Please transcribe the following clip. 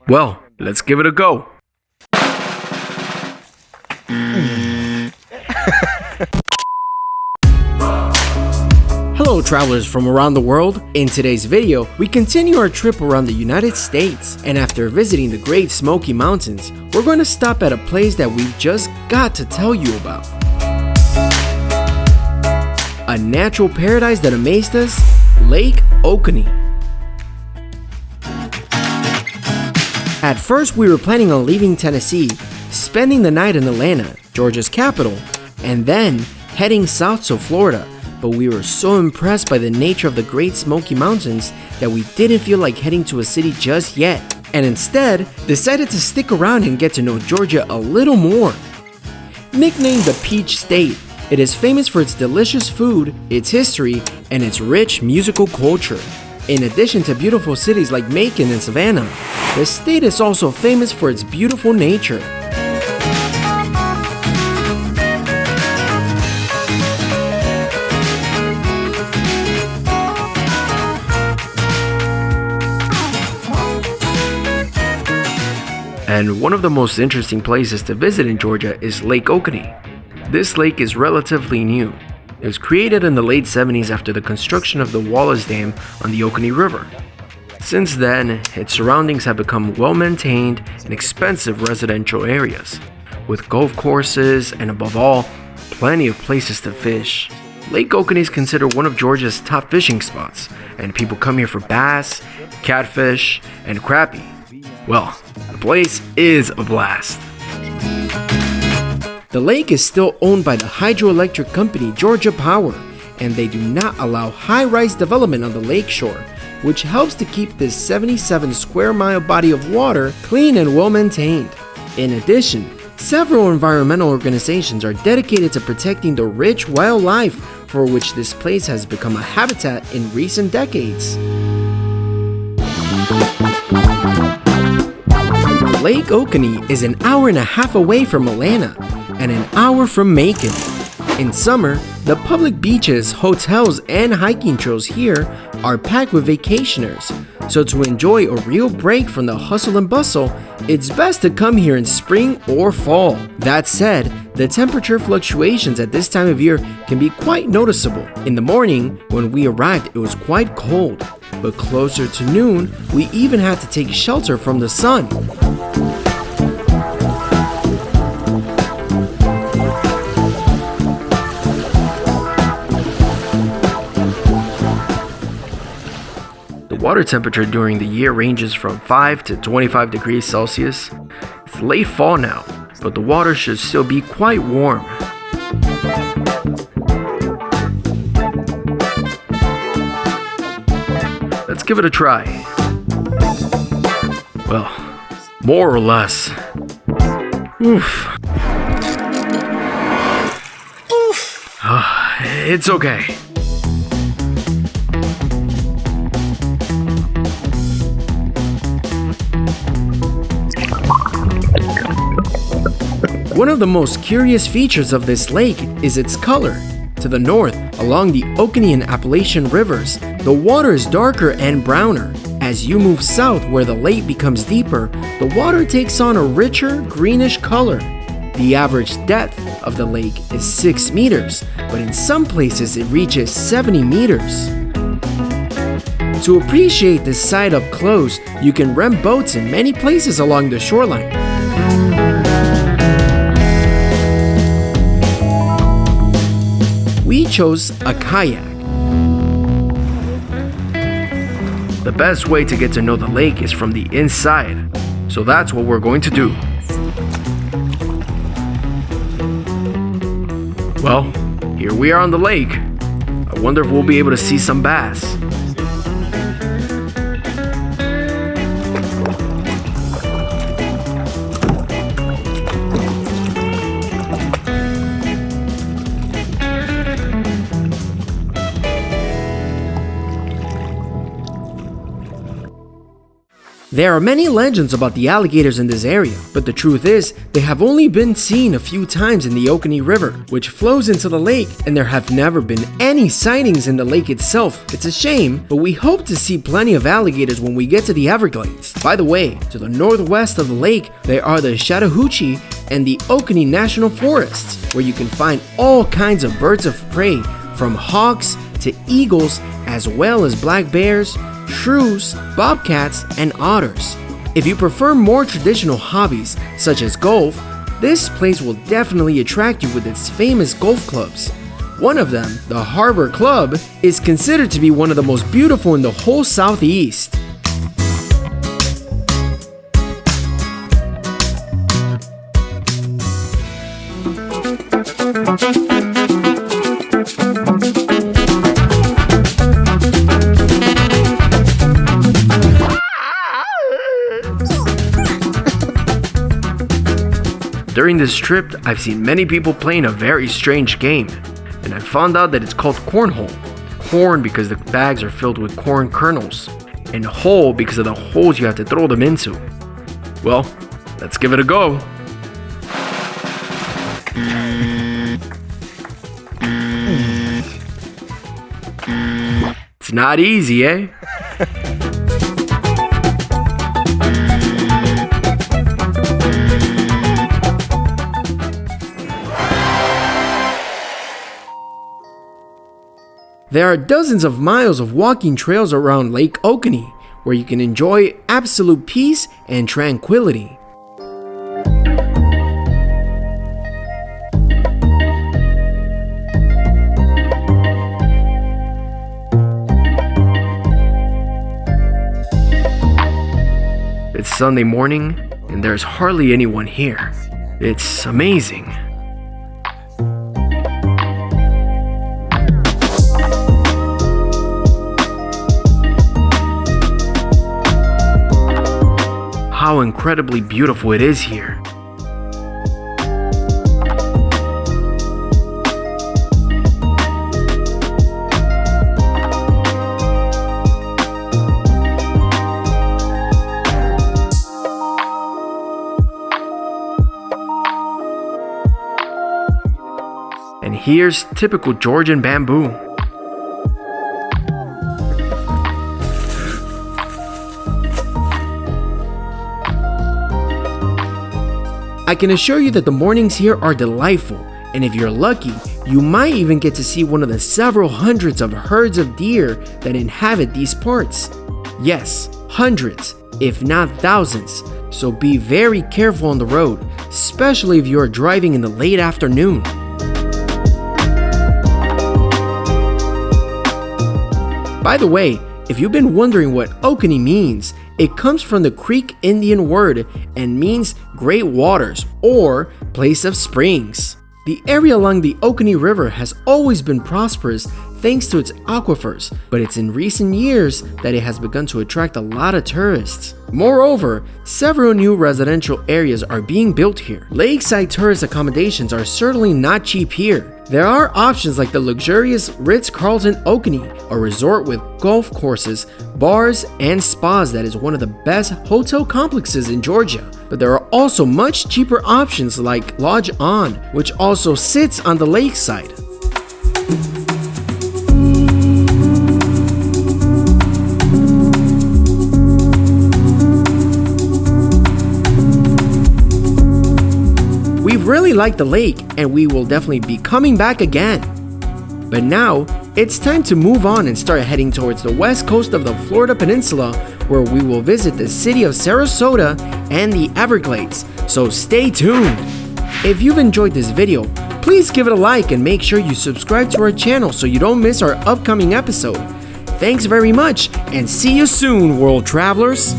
Well, let's give it a go. Hello travelers from around the world. In today's video, we continue our trip around the United States, and after visiting the Great Smoky Mountains, we're going to stop at a place that we've just got to tell you about. A natural paradise that amazed us, Lake Oconee. At first, we were planning on leaving Tennessee, spending the night in Atlanta, Georgia's capital, and then heading south to Florida. But we were so impressed by the nature of the Great Smoky Mountains that we didn't feel like heading to a city just yet, and instead decided to stick around and get to know Georgia a little more. Nicknamed the Peach State, it is famous for its delicious food, its history, and its rich musical culture. In addition to beautiful cities like Macon and Savannah, the state is also famous for its beautiful nature. And one of the most interesting places to visit in Georgia is Lake Oconee. This lake is relatively new. It was created in the late 70s after the construction of the Wallace Dam on the Oconee River. Since then, its surroundings have become well-maintained and expensive residential areas, with golf courses and above all, plenty of places to fish. Lake Oconee is considered one of Georgia's top fishing spots, and people come here for bass, catfish, and crappie. Well, the place is a blast. The lake is still owned by the hydroelectric company Georgia Power, and they do not allow high-rise development on the lake shore, which helps to keep this 77 square mile body of water clean and well maintained. In addition, several environmental organizations are dedicated to protecting the rich wildlife for which this place has become a habitat in recent decades. Lake Oconee is an hour and a half away from Atlanta and an hour from Macon. In summer, the public beaches, hotels, and hiking trails here are packed with vacationers. So to enjoy a real break from the hustle and bustle, it's best to come here in spring or fall. That said, the temperature fluctuations at this time of year can be quite noticeable. In the morning, when we arrived, it was quite cold, but closer to noon, we even had to take shelter from the sun. The water temperature during the year ranges from 5 to 25 degrees Celsius. It's late fall now, but the water should still be quite warm. Let's give it a try. Well, more or less. Oof. It's okay. One of the most curious features of this lake is its color. To the north, along the Oconee and Appalachian rivers, the water is darker and browner. As you move south where the lake becomes deeper, the water takes on a richer, greenish color. The average depth of the lake is 6 meters, but in some places it reaches 70 meters. To appreciate this sight up close, you can rent boats in many places along the shoreline. We chose a kayak. The best way to get to know the lake is from the inside, so that's what we're going to do. Well, here we are on the lake. I wonder if we'll be able to see some bass. There are many legends about the alligators in this area, but the truth is, they have only been seen a few times in the Oconee River, which flows into the lake, and there have never been any sightings in the lake itself. It's a shame, but we hope to see plenty of alligators when we get to the Everglades. By the way, to the northwest of the lake, there are the Chattahoochee and the Oconee National Forests, where you can find all kinds of birds of prey, from hawks to eagles, as well as black bears, shrews, bobcats, and otters. If you prefer more traditional hobbies, such as golf, this place will definitely attract you with its famous golf clubs. One of them, the Harbor Club, is considered to be one of the most beautiful in the whole Southeast. During this trip, I've seen many people playing a very strange game, and I found out that it's called cornhole. Corn because the bags are filled with corn kernels, and hole because of the holes you have to throw them into. Well, let's give it a go. It's not easy, eh? There are dozens of miles of walking trails around Lake Oconee, where you can enjoy absolute peace and tranquility. It's Sunday morning, and there's hardly anyone here. It's amazing. How incredibly beautiful it is here. And here's typical Georgian bamboo. I can assure you that the mornings here are delightful, and if you're lucky, you might even get to see one of the several hundreds of herds of deer that inhabit these parts. Yes, hundreds, if not thousands, so be very careful on the road, especially if you are driving in the late afternoon. By the way, if you've been wondering what Oconee means, it comes from the Creek Indian word and means great waters or place of springs. The area along the Oconee River has always been prosperous thanks to its aquifers, but it's in recent years that it has begun to attract a lot of tourists. Moreover, several new residential areas are being built here. Lakeside tourist accommodations are certainly not cheap here. There are options like the luxurious Ritz-Carlton Oconee, a resort with golf courses, bars, and spas that is one of the best hotel complexes in Georgia. But there are also much cheaper options like Lodge On, which also sits on the lakeside. We really like the lake, and we will definitely be coming back again. But now, it's time to move on and start heading towards the west coast of the Florida Peninsula, where we will visit the city of Sarasota and the Everglades, so stay tuned. If you've enjoyed this video, please give it a like and make sure you subscribe to our channel so you don't miss our upcoming episode. Thanks very much, and see you soon, world travelers!